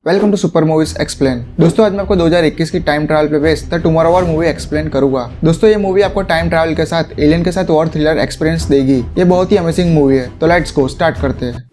Welcome to Super Movies explain. दोस्तों आज मैं आपको 2021 की टाइम ट्रैवल पे based the Tomorrow War movie explain करूंगा। दोस्तों ये मूवी आपको टाइम ट्रैवल के साथ एलियन के साथ वॉर थ्रिलर एक्सपीरियंस देगी। ये बहुत ही अमेजिंग मूवी है, तो लेट्स गो स्टार्ट करते हैं।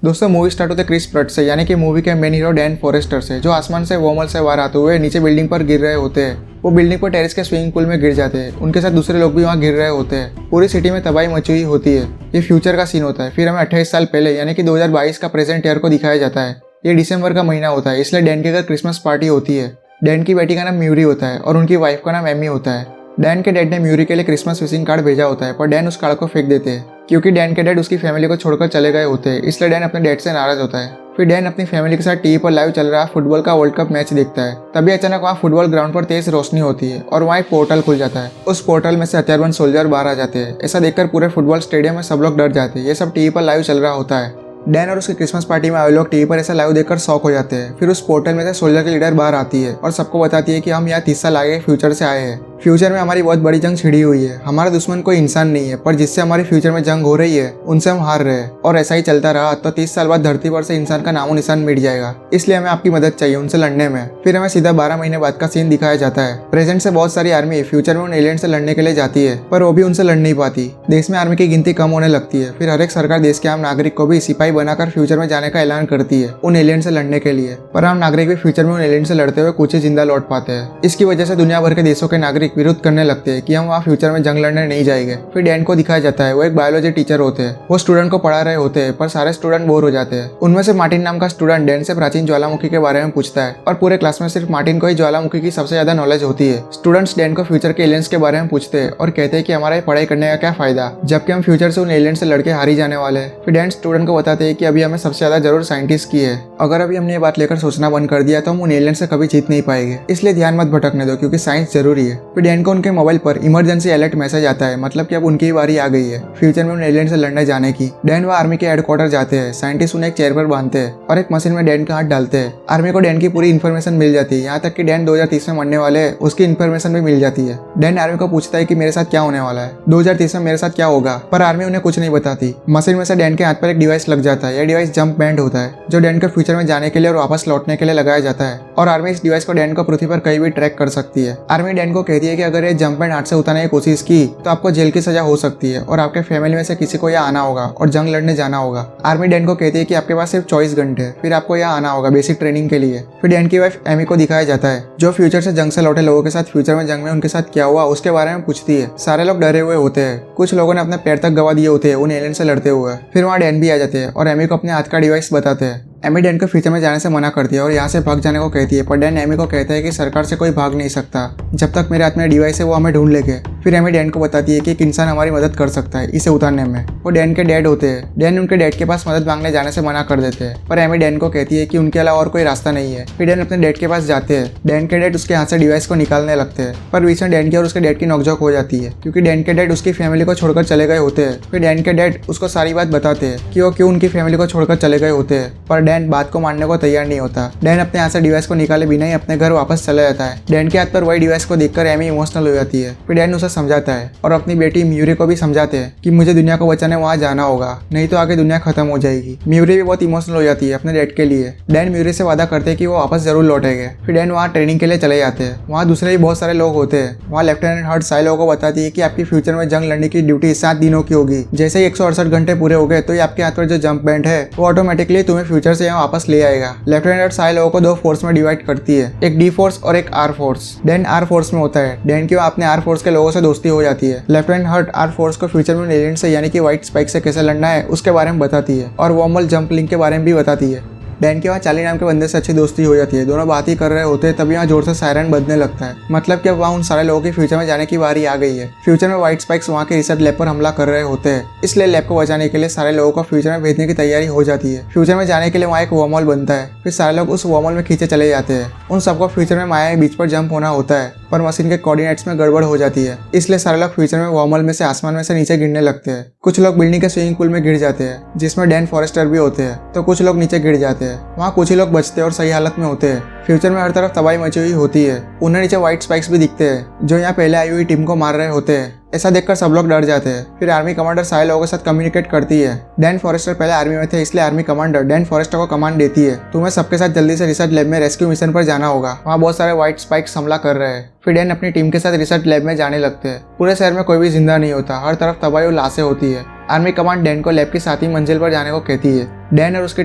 दोस्तों मूवी स्टार्ट होते क्रिस प्रट से, यानी कि मूवी के मेन हीरो डैन फॉरेस्टर से, जो आसमान से वॉर्मल से बाहर आते हुए नीचे बिल्डिंग पर गिर रहे होते हैं। वो बिल्डिंग पर टेरेस के स्विमिंग पूल में गिर जाते हैं। उनके साथ दूसरे लोग भी वहाँ गिर रहे होते हैं। पूरी सिटी में तबाही मची हुई होती है। ये फ्यूचर का सीन होता है। फिर हमें 28 साल पहले यानी कि 2022 का प्रेजेंट ईयर को दिखाया जाता है। ये दिसंबर का महीना होता है, इसलिए डैन के घर क्रिसमस पार्टी होती है। डैन की बेटी का नाम म्यूरी होता है और उनकी वाइफ का नाम एमी होता है। डैन के डैड ने म्यूरी के लिए क्रिसमस विशिंग कार्ड भेजा होता है, पर डैन उस कार्ड को फेंक देते हैं क्योंकि डैन के डैड उसकी फैमिली को छोड़कर चले गए होते हैं। इसलिए डैन अपने डैड से नाराज होता है। फिर डैन अपनी फैमिली के साथ टीवी पर लाइव चल रहा फुटबॉल का वर्ल्ड कप मैच देखता है। तभी अचानक वहाँ फुटबॉल ग्राउंड पर तेज रोशनी होती है और वहाँ एक पोर्टल खुल जाता है। उस पोर्टल में से हथियारबंद सोल्जर बाहर आ जाते हैं। ऐसा देखकर पूरे फुटबॉल स्टेडियम में सब लोग डर जाते हैं। ये सब टीवी पर लाइव चल रहा होता है। डैन और उसके क्रिसमस पार्टी में आए लोग टीवी पर ऐसा लाइव देखकर शॉक हो जाते हैं। फिर उस पोर्टल में से सोल्जर की लीडर बाहर आती है और सबको बताती है कि हम यहाँ 30 साल आगे फ्यूचर से आए हैं। फ्यूचर में हमारी बहुत बड़ी जंग छिड़ी हुई है। हमारा दुश्मन कोई इंसान नहीं है, पर जिससे हमारी फ्यूचर में जंग हो रही है उनसे हम हार रहे हैं। और ऐसा ही चलता रहा तो 30 साल बाद धरती पर से इंसान का नामो निशान मिट जाएगा। इसलिए हमें आपकी मदद चाहिए उनसे लड़ने में। फिर हमें सीधा 12 महीने बाद का सीन दिखाया जाता है। प्रेजेंट से बहुत सारी आर्मी फ्यूचर में उन एलियन से लड़ने के लिए जाती है, पर वो भी उनसे लड़ नहीं पाती। देश में आर्मी की गिनती कम होने लगती है। फिर हर एक सरकार देश के आम नागरिक को भी सिपाही बनाकर फ्यूचर में जाने का ऐलान करती है उन एलियन से लड़ने के लिए। पर आम नागरिक भी फ्यूचर में उन एलियन से लड़ते हुए कुछ ही जिंदा लौट पाते हैं। इसकी वजह से दुनिया भर के देशों के नागरिक विरोध करने लगते हैं कि हम वहाँ फ्यूचर में जंग लड़ने नहीं जाएंगे। फिर डैन को दिखाया जाता है वो एक बायोलॉजी टीचर होते हैं। वो स्टूडेंट को पढ़ा रहे होते हैं, पर सारे स्टूडेंट बोर हो जाते हैं। उनमें से मार्टिन नाम का स्टूडेंट डैन से प्राचीन ज्वालामुखी के बारे में पूछता है और पूरे क्लास में सिर्फ मार्टिन को ही ज्वालामुखी की सबसे ज्यादा नॉलेज होती है। स्टूडेंट्स डैन को फ्यूचर के एलियंस के बारे में पूछते हैं और कहते हैं कि हमारा पढ़ाई करने का क्या फायदा, जबकि हम फ्यूचर से उन एलियन से लड़के हारी जाने वाले हैं। फिर डैन स्टूडेंट को बताते हैं कि अभी हमें सबसे ज्यादा जरूरत साइंटिस्ट की है। अगर अभी हमने ये बात लेकर सोचना बंद कर दिया तो हम उन एलियन से कभी जीत नहीं पाएंगे, इसलिए ध्यान मत भटकने दो क्योंकि साइंस जरूरी है। फिर डैन को उनके मोबाइल पर इमरजेंसी अलर्ट मैसेज आता है, मतलब कि अब उनकी बारी आ गई है फ्यूचर में उन एलियन से लड़ने जाने की। डैन व आर्मी के हेडक्वार्टर जाते हैं। साइंटिस्ट उन्हें एक चेयर पर बांधते हैं और एक मशीन में डैन का हाथ डालते हैं। आर्मी को डैन की पूरी इन्फॉर्मेशन मिल जाती है, यहाँ तक कि डैन 2030 में मरने वाले है उसकी इन्फॉर्मेशन भी मिल जाती है। डैन आर्मी को पूछता है कि मेरे साथ क्या होने वाला है, 2030 में मेरे साथ क्या होगा, पर आर्मी उन्हें कुछ नहीं बताती। मशीन में से डैन के हाथ पर एक डिवाइस लग जाता है। यह डिवाइस जंप बैंड होता है, जो डैन को फ्यूचर में जाने के लिए और वापस लौटने के लिए लगाया जाता है। और आर्मी इस डिवाइस को डैन को पृथ्वी पर कहीं भी ट्रैक कर सकती है। आर्मी डैन को कहती है कि अगर ये जंप बैंड हाथ से उतारने की कोशिश की तो आपको जेल की सजा हो सकती है और आपके फैमिली में से किसी को यहाँ आना होगा और जंग लड़ने जाना होगा। आर्मी डैन को कहती है कि आपके पास सिर्फ 24 घंटे है, फिर आपको यहाँ आना होगा बेसिक ट्रेनिंग के लिए। फिर डैन की वाइफ एमी को दिखाया जाता है, जो फ्यूचर से जंग से लौटे लोगों के साथ फ्यूचर में जंग में उनके साथ क्या हुआ उसके बारे में पूछती है। सारे लोग डरे हुए होते हैं। कुछ लोगों ने अपने पैर तक गवा दिए होते हैं उन एलियन से लड़ते हुए। फिर वहाँ डैन भी आ जाते हैं और एमी को अपने हाथ का डिवाइस बताते हैं। एमी डैन को फ्यूचर में जाने से मना करती है और यहाँ से भाग जाने को कहती है, पर डैन एमी को कहता है कि सरकार से कोई भाग नहीं सकता, जब तक मेरे हाथ में डिवाइस है वो हमें ढूंढ लेंगे। फिर एमी डैन को बताती है कि एक इंसान हमारी मदद कर सकता है इसे उतारने में। वो डैन के डैड होते हैं। डैन उनके डैड के पास मदद मांगने जाने से मना कर देते हैं, पर एमी डैन को कहती है कि उनके अलावा और कोई रास्ता नहीं है। फिर डैन अपने डैड के पास जाते हैं। डैन के डैड उसके हाथ से डिवाइस को निकालने लगते हैं, पर बीच में डैन की और उसके डैड की नोकझोंक हो जाती है क्योंकि डैन के डैड उसकी फैमिली को छोड़कर चले गए होते हैं। फिर डैन के डैड उसको सारी बात बताते हैं कि वो क्यों उनकी फैमिली को छोड़कर चले गए होते हैं, पर डैन बात को मानने को तैयार नहीं होता। डैन अपने हाथ से डिवाइस को निकाले बिना ही अपने घर वापस चला जाता है। डैन के हाथ पर वही डिवाइस को देखकर एमी इमोशनल हो जाती है। फिर डैन उसे समझाता है और अपनी बेटी म्यूरी को भी समझाते हैं कि मुझे दुनिया को बचाने वहाँ जाना होगा, नहीं तो आगे दुनिया खत्म हो जाएगी। म्यूरी भी बहुत इमोशनल हो जाती है अपने डैड के लिए। डैन म्यूरी से वादा करते हैं कि वो वापस जरूर लौटेंगे। फिर डैन वहाँ ट्रेनिंग के लिए चले जाते हैं। वहाँ दूसरे भी बहुत सारे लोग होते हैं। वहाँ लेफ्टिनेंट हर्ट सारे लोगों को बताती है कि आपकी फ्यूचर में जंग लड़ने की ड्यूटी 7 दिनों की होगी। जैसे ही 168 घंटे पूरे हो गए तो ये आपके हाथ पर जो जंप बैंड है वो ऑटोमेटिकली तुम्हें फ्यूचर से यहाँ वापस ले आएगा। लेफ्टिनेंट सारे लोगों को 2 फोर्स में डिवाइड करती है, एक डी फोर्स और एक R force. Then R force में होता है। डैन की अपने आर फोर्स के लोगों से दोस्ती हो जाती है। लेफ्टिनेंट हर्ट आर फोर्स को फ्यूचर में एलियन से यानी कि व्हाइट स्पाइक से कैसे लड़ना है उसके बारे में बताती है और वॉर्मल जंप लिंक के बारे में भी बताती है। डैन के वहाँ चार्ली नाम के बंदे से अच्छी दोस्ती हो जाती है। दोनों बात ही कर रहे होते हैं तभी वहाँ जोर से सायरन बजने लगता है, मतलब कि अब वहाँ उन सारे लोगों की फ्यूचर में जाने की बारी आ गई है। फ्यूचर में व्हाइट स्पाइक्स वहाँ के रिसर्च लैब पर हमला कर रहे होते हैं, इसलिए लैब को बचाने के लिए सारे लोगों को फ्यूचर में भेजने की तैयारी हो जाती है। फ्यूचर में जाने के लिए वहाँ एक वर्महोल बनता है। फिर सारे लोग उस वर्महोल में खींचे चले जाते हैं। उन सबको फ्यूचर में माया के बीच पर जंप होना होता है, पर मशीन के कोऑर्डिनेट्स में गड़बड़ हो जाती है, इसलिए सारे लोग फ्यूचर में वर्महोल में से आसमान में से नीचे गिरने लगते हैं। कुछ लोग बिल्डिंग के स्विमिंग पूल में गिर जाते हैं, जिसमें डैन फॉरेस्टर भी होते हैं, तो कुछ लोग नीचे गिर जाते हैं। वहाँ कुछ ही लोग बचते हैं और सही हालत में होते हैं। फ्यूचर में हर तरफ तबाही मची हुई होती है। उन्हें नीचे व्हाइट स्पाइक्स भी दिखते हैं, जो यहाँ पहले आई हुई टीम को मार रहे होते हैं। ऐसा देखकर सब लोग डर जाते हैं। फिर आर्मी कमांडर सारे लोगों के साथ कम्युनिकेट करती है। डैन फॉरेस्टर पहले आर्मी में थे, इसलिए आर्मी कमांडर डैन फॉरेस्टर को कमांड देती है, तुम्हें सबके साथ जल्दी से रिसर्च लैब में रेस्क्यू मिशन पर जाना होगा, वहाँ बहुत सारे व्हाइट स्पाइक्स हमला कर रहे हैं। फिर डैन अपनी टीम के साथ रिसर्च लैब में जाने लगते हैं। पूरे शहर में कोई भी जिंदा नहीं होता, हर तरफ तबाही और लाशें होती है। आर्मी कमांड डैन को लैब की 7वीं मंजिल पर जाने को कहती है। डैन और उसकी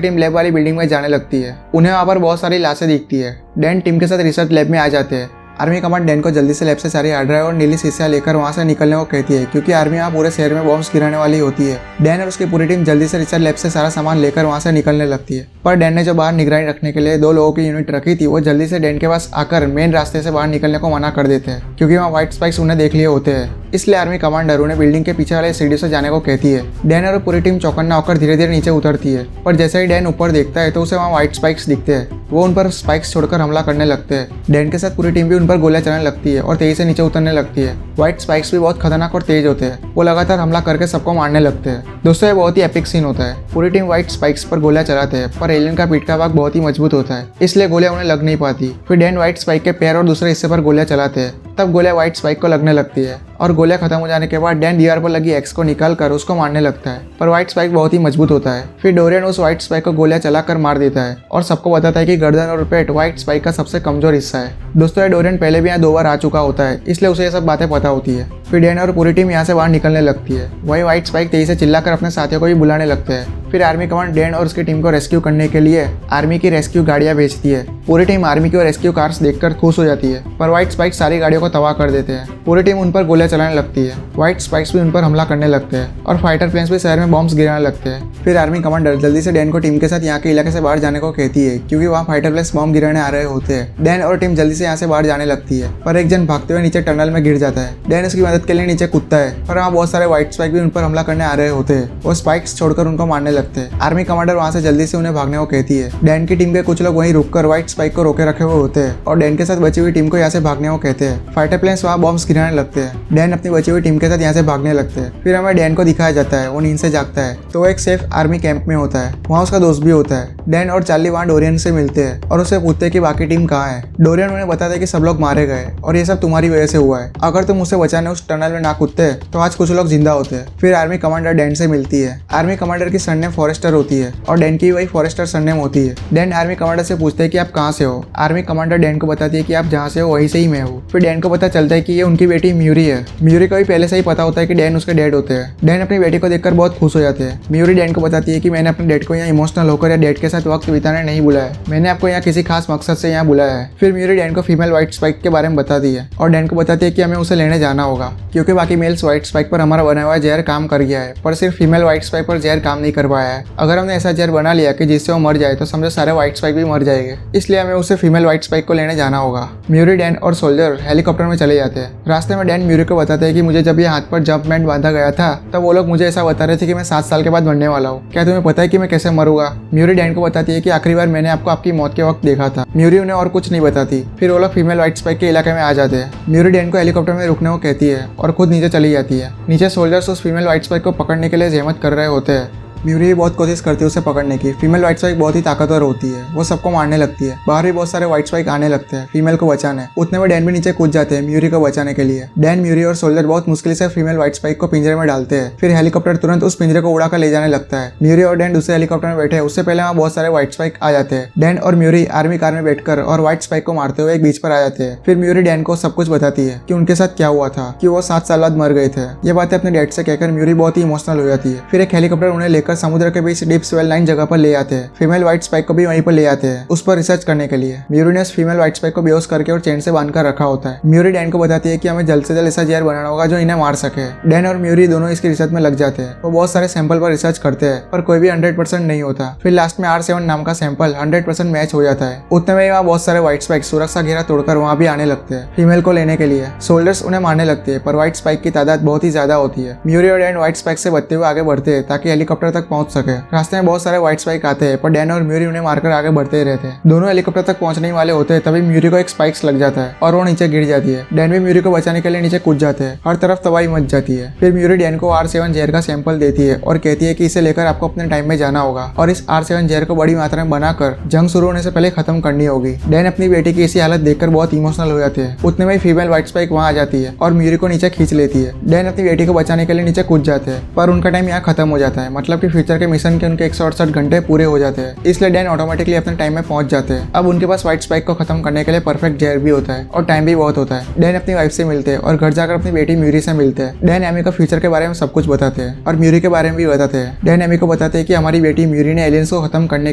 टीम लैब वाली बिल्डिंग में जाने लगती है। उन्हें वहाँ पर बहुत सारी लाशें दिखती है। डैन टीम के साथ रिसर्च लैब में आ जाते हैं। आर्मी कमांड डैन को जल्दी से लैब से सारी हार्ड ड्राइव और नीली शीशियां लेकर वहां से निकलने को कहती है, क्योंकि आर्मी यहाँ पूरे शहर में बॉम्ब्स गिराने वाली होती है। डैन और उसकी पूरी टीम जल्दी से रिसर्च लैब से सारा सामान लेकर वहां से निकलने लगती है। पर डैन ने जो बाहर निगरानी रखने के लिए 2 लोगों की यूनिट रखी थी, वो जल्दी से डैन के पास आकर मेन रास्ते से बाहर निकलने को मना कर देते हैं, क्योंकि वहाँ व्हाइट स्पाइक्स उन्हें देख लिए होते हैं। इसलिए आर्मी कमांडर उन्हें बिल्डिंग के पीछे वाले सीढ़ी से जाने को कहती है। डैन और पूरी टीम चौकन्ना होकर धीरे धीरे नीचे उतरती है, पर जैसे ही डैन ऊपर देखता है तो उसे वहाँ व्हाइट स्पाइक्स दिखते हैं। वो उन पर स्पाइक्स छोड़कर हमला करने लगते हैं। डैन के साथ पूरी टीम भी उन पर गोलियां चलाने लगती है और तेजी से नीचे उतरने लगती है। व्हाइट स्पाइक्स भी बहुत खतरनाक और तेज होते हैं, वो लगातार हमला करके सबको मारने लगते हैं। दोस्तों, ये बहुत ही एपिक सीन होता है। पूरी टीम व्हाइट स्पाइक्स पर गोलियां चलाते हैं, पर एलियन का पीठ का भाग बहुत ही मजबूत होता है, इसलिए गोलियां उन्हें लग नहीं पाती। फिर डैन व्हाइट स्पाइक के पैर और दूसरे हिस्से पर गोलियां चलाते हैं, तब गोलियां व्हाइट स्पाइक को लगने लगती है और गोलियां खत्म हो जाने के बाद डैन दीवार पर लगी एक्स को निकाल कर उसको मारने लगता है, पर व्हाइट स्पाइक बहुत ही मजबूत होता है। फिर डोरियन उस व्हाइट स्पाइक को गोलियां चलाकर मार देता है और सबको बताता है कि गर्दन और पेट व्हाइट स्पाइक का सबसे कमजोर हिस्सा है। दोस्तों, ये डोरियन पहले भी यहाँ 2 बार आ चुका होता है, इसलिए उसे ये सब बातें पता होती है। फिर डैन और पूरी टीम यहाँ से बाहर निकलने लगती है। वही व्हाइट स्पाइक तेजी से चिल्लाकर अपने साथियों को भी बुलाने लगते हैं। फिर आर्मी कमांड डैन और उसकी टीम को रेस्क्यू करने के लिए आर्मी की रेस्क्यू गाड़ियां भेजती है। पूरी टीम आर्मी की रेस्क्यू कार्स देखकर खुश हो जाती है, पर व्हाइट स्पाइक सारी गाड़ियों को तबाह कर देते हैं। पूरी टीम उन पर गोलियां चलाने लगती है। व्हाइट स्पाइक्स भी उन पर हमला करने लगते हैं और फाइटर प्लेन्स भी शहर में बॉम्ब्स गिराने लगते हैं। फिर आर्मी कमांडर जल्दी से डैन को टीम के साथ यहाँ के इलाके से बाहर जाने को कहती है, क्योंकि वहाँ फाइटर प्लेन्स बॉम्ब गिराने आ रहे होते हैं। डैन और टीम जल्दी से यहाँ से बाहर जाने लगती है, पर एक जन भागते हुए नीचे टनल में गिर जाता है। डैन उसकी मदद के लिए नीचे कूदता है, पर वहाँ बहुत सारे व्हाइट स्पाइक भी उन पर हमला करने आ रहे होते हैं। वो स्पाइक्स छोड़कर उनको मारने लगते हैं। आर्मी कमांडर वहाँ से जल्दी से उन्हें भागने को कहती है। डैन की टीम के कुछ लोग वहीं रुककर व्हाइट स्पाइक को रोके रखे हुए होते हैं और डैन के साथ बची हुई टीम को यहाँ से भागने को कहते हैं। फाइटर प्लेन्स वहाँ बॉम्ब्स गिराने लगते हैं। डैन अपनी बची हुई टीम के साथ यहाँ से भागने लगते हैं। फिर हमें डैन को दिखाया जाता है, वो नींद से जागता है तो वो एक सेफ आर्मी कैंप में होता है। वहाँ उसका दोस्त भी होता है। डैन और चार्ली वहाँ डोरियन से मिलते हैं और उससे पूछते हैं कि बाकी टीम कहाँ है। डोरियन उन्हें बताता है कि सब लोग मारे गए और ये सब तुम्हारी वजह से हुआ है। अगर तुम उसे बचाने उस टनल में ना कूदते तो आज कुछ लोग जिंदा होते। फिर आर्मी कमांडर डैन से मिलती है। आर्मी कमांडर की सरनेम फॉरेस्टर होती है और डैन की वही फॉरेस्टर सरनेम होती है। डैन आर्मी कमांडर से पूछते हैं कि आप कहाँ से हो। आर्मी कमांडर डैन को बताती है कि आप जहाँ से हो वहीं से ही मैं हूँ। फिर डैन को पता चलता है कि ये उनकी बेटी म्यूरी है। म्यूरी को भी पहले से ही पता होता है कि डैन उसके डैड होते हैं। डैन अपनी बेटी को देखकर बहुत खुश हो जाते हैं। म्यूरी डैन को बताती है कि मैंने अपने डैड को यहाँ इमोशनल होकर या डैड के साथ वक्त बिताने नहीं बुलाया, मैंने आपको यहाँ किसी खास मकसद से यहाँ बुलाया है। फिर म्यूरी डैन को फीमेल व्हाइट स्पाइक के बारे में बताती है और डैन को बताती है कि हमें उसे लेने जाना होगा, क्योंकि बाकी मेल्स व्हाइट स्पाइक पर हमारा बना हुआ जहर काम कर गया है, पर सिर्फ फीमेल व्हाइट स्पाइक पर जहर काम नहीं कर पाया है। अगर हमने ऐसा जहर बना लिया कि जिससे वो मर जाए तो समझो सारे व्हाइट स्पाइक भी मर जाएंगे, इसलिए हमें उसे फीमेल व्हाइट स्पाइक को लेने जाना होगा। म्यूरी, डैन और सोल्जर हेलीकॉप्टर में चले जाते हैं। रास्ते में डैन म्यूरी को बताते हैं कि मुझे जब ये हाथ पर जंप बैंड बांधा गया था तब वो लोग मुझे ऐसा बता रहे थे कि मैं 7 साल के बाद मरने वाला हूँ, क्या तुम्हें पता है कि मैं कैसे मरूंगा। म्यूरी डैन को बताती है कि आखिरी बार मैंने आपको आपकी मौत के वक्त देखा था। म्यूरी उन्हें और कुछ नहीं बताती। फिर वो लोग फीमेल व्हाइट स्पाइक के इलाके में आ जाते हैं। म्यूरी डैन को हेलीकॉप्टर में रुकने को कहती है और खुद नीचे चली जाती है। नीचे सोल्जर्स उस फीमेल व्हाइट स्पाइक को पकड़ने के लिए जहमत कर रहे होते हैं। म्यूरी बहुत कोशिश करती है उसे पकड़ने की। फीमेल व्हाइट स्पाइक बहुत ही ताकतवर होती है, वो सबको मारने लगती है। बाहर भी बहुत सारे व्हाइट स्पाइक आने लगते हैं फीमेल को बचाने। उतने में डैन भी नीचे कूद जाते हैं म्यूरी को बचाने के लिए। डैन, म्यूरी और सोल्जर बहुत मुश्किल से फीमेल व्हाइट स्पाइक को पिंजरे में डालते हैं। फिर हेलीकॉप्टर तुरंत उस पिंजरे को उड़ाकर ले जाने लगता है। म्यूरी और डैन दूसरे हेलीकॉप्टर में बैठे, उससे पहले वहाँ बहुत सारे व्हाइट स्पाइक आ जाते हैं। डैन और म्यूरी आर्मी कार में बैठकर और व्हाइट स्पाइक को मारते हुए एक बीच पर आ जाते हैं। फिर म्यूरी डैन को सब कुछ बताती है कि उनके साथ क्या हुआ था, कि वो 7 साल बाद मर गए थे। ये बातें अपने डैड से कहकर म्यूरी बहुत ही इमोशनल हो जाती है। फिर एक हेलीकॉप्टर उन्हें लेकर समुद्र के बीच डीप स्वेल लाइन जगह पर ले आते हैं। फीमेल व्हाइट स्पाइक को भी वहीं पर ले आते हैं उस पर रिसर्च करने के लिए। म्यूरी ने फीमेल व्हाइट स्पाइक को बेहोश करके और चेन से बांधकर रखा होता है। म्यूरी डैन को बताती है कि हमें जल्द से जल्द ऐसा जहर बनाना होगा जो इन्हें मार सके। डैन और म्यूरी दोनों इसकी रिसर्च में लग जाते हैं। वो बहुत सारे सैंपल पर रिसर्च करते हैं, पर कोई भी 100% नहीं होता। फिर लास्ट में R7 नाम का सैंपल 100% मैच हो जाता है। उतने में वहाँ बहुत सारे व्हाइट स्पाइक सुरक्षा घेरा तोड़कर वहाँ भी आने लगते हैं फीमेल को लेने के लिए। सोल्जर्स उन्हें मारने लगते हैं, पर व्हाइट स्पाइक की तादाद बहुत ही ज्यादा होती है। म्यूरी और डैन व्हाइट स्पाइक से बचते हुए आगे बढ़ते हैं ताकि हेलीकॉप्टर तक पहुंच सके। रास्ते में बहुत सारे व्हाइट स्पाइक आते हैं, पर डैन और म्यूरी उन्हें मारकर आगे बढ़ते ही रहते हैं। दोनों हेलीकॉप्टर तक पहुंचने वाले होते हैं, तभी म्यूरी को एक स्पाइक्स लग जाता है और वो नीचे गिर जाती है। डैन भी म्यूरी को बचाने के लिए नीचे कूद जाते हैं। हर तरफ तबाही मच जाती है। फिर म्यूरी डैन को R7 जहर का सैंपल देती है और कहती है कि इसे लेकर आपको अपने टाइम में जाना होगा और इस R7 जहर को बड़ी मात्रा में बनाकर जंग शुरू होने से पहले खत्म करनी होगी। डैन अपनी बेटी की इसी हालत देखकर बहुत इमोशनल हो जाते हैं। उतने में फीमेल व्हाइट स्पाइक वहां आ जाती है और म्यूरी को नीचे खींच लेती है। डैन अपनी बेटी को बचाने के लिए नीचे कूद जाते हैं, पर उनका टाइम यहाँ खत्म हो जाता है। मतलब कि फ्यूचर के मिशन के उनके 168 घंटे पूरे हो जाते हैं, इसलिए डैन ऑटोमेटिकली अपने टाइम में पहुंच जाते हैं। अब उनके पास व्हाइट स्पाइक को खत्म करने के लिए परफेक्ट जहर भी होता है और टाइम भी बहुत होता है। डैन अपनी वाइफ से मिलते हैं और घर जाकर अपनी बेटी म्यूरी से मिलते हैं। डैन एमी को फ्यूचर के बारे में सब कुछ बताते हैं और म्यूरी के बारे में भी बताते हैं। डैन एमी को बताते हैं कि हमारी बेटी म्यूरी ने एलियंस को खत्म करने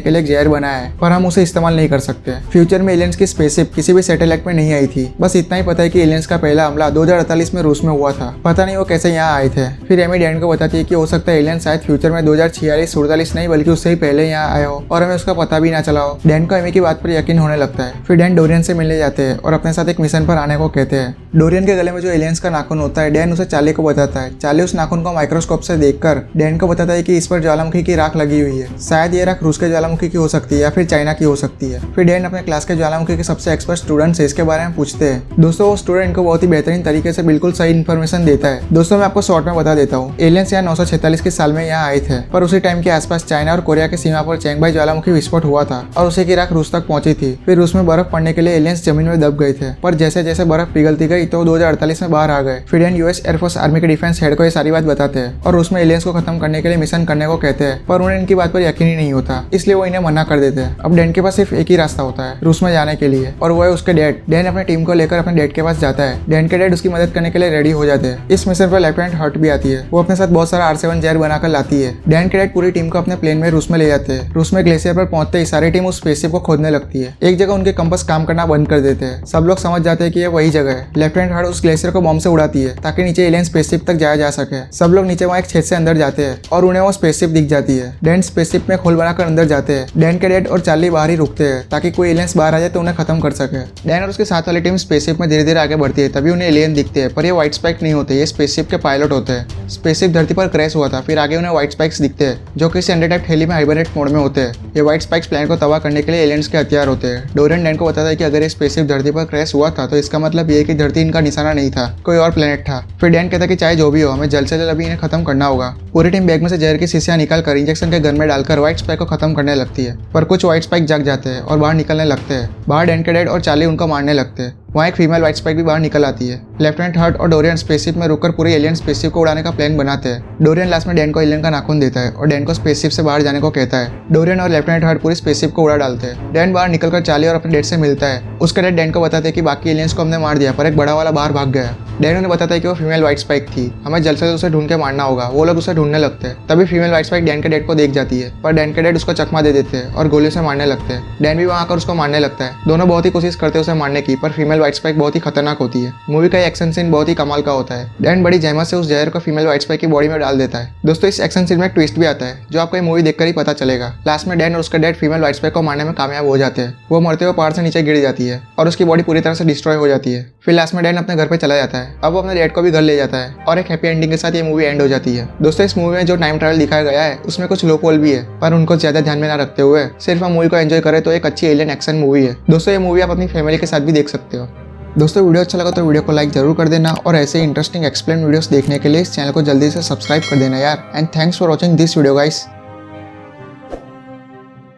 के लिए एक जहर बनाया है, पर हम उसे इस्तेमाल नहीं कर सकते। फ्यूचर में एलियंस की स्पेसशिप किसी भी सैटेलाइट में नहीं आई थी। बस इतना ही पता है कि एलियंस का पहला हमला 2048 में रूस में हुआ था। पता नहीं वो कैसे यहाँ आए थे। फिर एमी डैन को बताती है कि हो सकता है एलियन शायद फ्यूचर में 2046-47 नहीं बल्कि उससे ही पहले यहाँ आया हो और हमें उसका पता भी ना चला हो। डैन को एमी की बात पर यकीन होने लगता है। फिर डैन डोरियन से मिलने जाते हैं और अपने साथ एक मिशन पर आने को कहते हैं। डोरियन के गले में जो एलियंस का नाखून होता है, डैन उसे चार्ली को बताता है। चार्ली उस नाखून को माइक्रोस्कोप से देखकर डैन को बताता है कि इस पर ज्वालामुखी की राख लगी हुई है। शायद ये राख रूस के ज्वालामुखी की हो सकती है या फिर चाइना की हो सकती है। फिर डैन अपने क्लास के ज्वालामुखी के सबसे एक्सपर्ट स्टूडेंट से इसके बारे में पूछते हैं। दोस्तों वो स्टूडेंट को बहुत ही बेहतरीन तरीके से बिल्कुल सही इन्फॉर्मेशन देता है। दोस्तों मैं आपको शॉर्ट में बता देता हूँ, एलियंस यहाँ 946 के साल में यहाँ आए थे, पर उसी टाइम के आसपास चाइना और कोरिया की सीमा पर चैंगबाई ज्वालामुखी विस्फोट हुआ था और उसी की राख रूस तक पहुंची थी। फिर रूस में बर्फ पड़ने के लिए एलियंस जमीन में दब गए थे, पर जैसे जैसे बर्फ पिघलती गई तो 2048 में बाहर आ गए। फिर डैन यूएस एयरफोर्स आर्मी के डिफेंस हेड को ये सारी बात बताते हैं और उसमें एलियंस को खत्म करने के लिए मिशन करने को कहते हैं, पर उन्हें इनकी बात पर यकीन ही नहीं होता, इसलिए वो इन्हें मना कर देते हैं। अब डैन के पास सिर्फ एक ही रास्ता होता है रूस में जाने के लिए, और वो है उसके डैड। डैन अपने टीम को लेकर अपने डैड के पास जाता है। डैन के डैड उसकी मदद करने के लिए रेडी हो जाते हैं। इस मिशन पर लेफ्टिनेंट हर्ट भी आती है। वो अपने साथ बहुत सारा R7 जहर बनाकर लाती है। डैन के डैड पूरी टीम को अपने प्लेन में रूस में ले जाते हैं। रूस में ग्लेशियर पर पहुंचते ही सारी टीम उस स्पेसशिप को खोदने लगती है। एक जगह उनके कंपास काम करना बंद कर देते हैं। सब लोग समझ जाते हैं कि ये वही जगह है। लेफ्टिनेंट हर्ट उस ग्लेशियर को बॉम्ब से उड़ाती है ताकि नीचे एलियन स्पेसशिप तक जाया जा सके। सब लोग नीचे वहाँ एक छेद से अंदर जाते हैं और उन्हें वो स्पेसशिप दिख जाती है। डैन स्पेसशिप में खोल बनाकर अंदर जाते हैं। डैन के डैड और चार्ली बाहर ही रुकते हैं ताकि कोई एलियंस बाहर आ जाए तो उन्हें खत्म कर सके। डैन और उसके साथ वाली टीम स्पेसशिप में धीरे धीरे आगे बढ़ती है। तभी उन्हें एलियन दिखते हैं, पर ये व्हाइट स्पाइक नहीं होते, ये स्पेसशिप के पायलट होते हैं। स्पेसशिप धरती पर क्रैश हुआ था। फिर आगे उन्हें व्हाइट स्पाइक्स दिखते हैं जो किसी अंडर टाइप हेली में हाइबरनेट मोड में होते हैं। ये व्हाइट स्पाइक्स प्लेन को तबाह करने के लिए एलियंस के हथियार होते हैं। डोरियन डैन को बताता है कि अगर ये स्पेसशिप धरती पर क्रैश हुआ था तो इसका मतलब ये कि धरती इनका निशाना नहीं था, कोई और प्लेनेट था। फिर डैन कहता है कि चाहे जो भी हो हमें जल्द से जल्द अभी इन्हें खत्म करना होगा। पूरी टीम बैग में से जहर की शीशियां निकालकर इंजेक्शन के गन में डालकर व्हाइट स्पाइक को खत्म करने लगती है, पर कुछ व्हाइट स्पाइक जग जाते हैं और बाहर निकलने लगते हैं। बाहर डैन के डैड और चार्ली उनको मारने लगते हैं। वहाँ एक फीमेल व्हाइट स्पाइक भी बाहर निकल आती है। लेफ्टिनेंट हर्ट और डोरियन स्पेसशिप में रुककर पूरे एलियन स्पेसशिप को उड़ाने का प्लान बनाते हैं। डोरियन लास्ट में डैन को एलियन का नाखून देता है और डैन को स्पेसशिप से बाहर जाने को कहता है। डोरियन और लेफ्टिनेंट हर्ट पूरी स्पेसशिप को उड़ा डालते हैं। डैन बाहर निकलकर चार्ली और अपने डैड से मिलता है। उसके डैड डैन को बताते हैं कि बाकी एलियंस को हमने मार दिया, पर एक बड़ा वाला बाहर भाग गया। डैन उन्हें बताता है कि वो फीमेल व्हाइट स्पाइक थी, हमें जल्द से जल्द उसे ढूंढ के मारना होगा। वो लोग उसे ढूंढने लगते हैं। तभी फीमेल व्हाइट स्पाइक डैन के डैड को देख जाती है, पर डैन के डैड उसको चकमा दे देते हैं और गोली से मारने लगते हैं। डैन भी वहाँ आकर उसको मारने लगता है। दोनों बहुत ही कोशिश करते हैं उसे मारने की, पर फीमेल व्हाइट स्पाइक बहुत ही खतरनाक होती है। मूवी का एक्शन सीन बहुत ही कमाल का होता है। डैन बड़ी जहमत से उस जहर को फीमेल व्हाइट स्पाइक की बॉडी में डाल देता है। दोस्तों इस एक्शन सीन में एक ट्विस्ट भी आता है जो आपको ये मूवी देखकर ही पता चलेगा। लास्ट में डैन और उसका डैड फीमेल व्हाइट स्पाइक को मारने में कामयाब हो जाते हैं। वो मरते हुए पहाड़ से नीचे गिर जाती है और उसकी बॉडी पूरी तरह से डिस्ट्रॉय हो जाती है। फिर लास्ट में डैन अपने घर पे चला जाता है। अब वो अपने डैड को भी घर ले जाता है और एक हैप्पी एंडिंग के साथ ये मूवी एंड हो जाती है। दोस्तों इस मूवी में जो टाइम ट्रैवल दिखाया गया है उसमें कुछ लो पोल भी है, पर उनको ज्यादा ध्यान में ना रखते हुए सिर्फ हम मूवी को एंजॉय करें तो एक अच्छी एलियन एक्शन मूवी है। दोस्तों ये मूवी आप अपनी फैमिली के साथ भी देख सकते हो। दोस्तों वीडियो अच्छा लगा तो वीडियो को लाइक जरूर कर देना और ऐसे ही इंटरेस्टिंग एक्सप्लेन वीडियोस देखने के लिए इस चैनल को जल्दी से सब्सक्राइब कर देना यार। And thanks for watching this video guys.